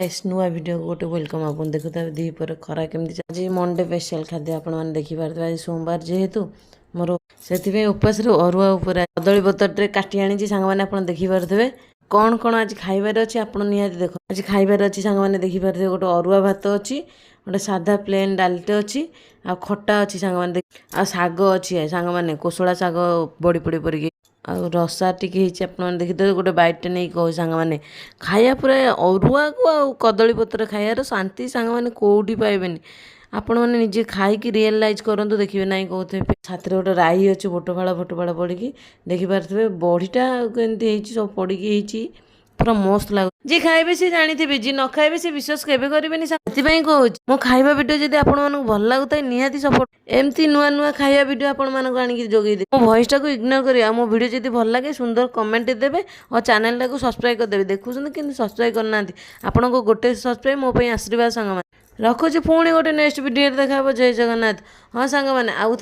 नुआ वीडियो गोटे वेलकम आपन देखुता दीपर खरा केमती आज मंडे स्पेशल खाद्य आपण मैंने देखिपारे आज सोमवार जेहेतु मोर से उपास अरुआ उपर कदली पत्रटे काटी आनी सांग मैंने आप देखिपारे कौन कौन आज खाइबार अच्छी आप निहाती देख आज खाइबार अच्छी सांग मैंने देखिपारे गोटे अरुआ भात अच्छी गोटे साधा प्लेन डालटे अच्छी आ खट्टा अच्छी सांग मैंने आ शाग अच्छी सांग मैंने कोशला शाग बड़ी पड़ी पड़ी आ रसा टिके देखिदे गोटे बैठटे नहीं कह सांग मैंने खाया पूरा अरुआ को आ कदली पत्र खायार शांति सांग मैंने कौटी पाइबेनि आपण मैंने निजे खाई रियलाइज करंतु देखिए ना कहते छात्र गोटे राई अच्छे फोटोफाड़ा पड़ी देखिपारे बड़ीटा केमती सब पड़ी पूरा मस्त लगे जी खाइबे से जानी जी न खाइबे से विश्वास केबे करेनि से कहूँ मो खाइबा वीडियो जब आपको भल लगुता निहाती सपोर्ट एमती नुआ नुआ खाइबा वीडियो आपण आनिक जोगे मो वॉइस टाक इग्नोर करिए मो वीडियो जब भल लगे सुंदर कमेंट देवे और चैनल टाक सब्सक्राइब करदेवे देखुं कि सब्सक्राइब करना आपण गोटे सब्सक्राइब मो आशीर्वाद सांग रखुची पुणी गोटे नेक्स्ट वीडियो देखा जय जगन्नाथ हाँ सांग मैंने आउ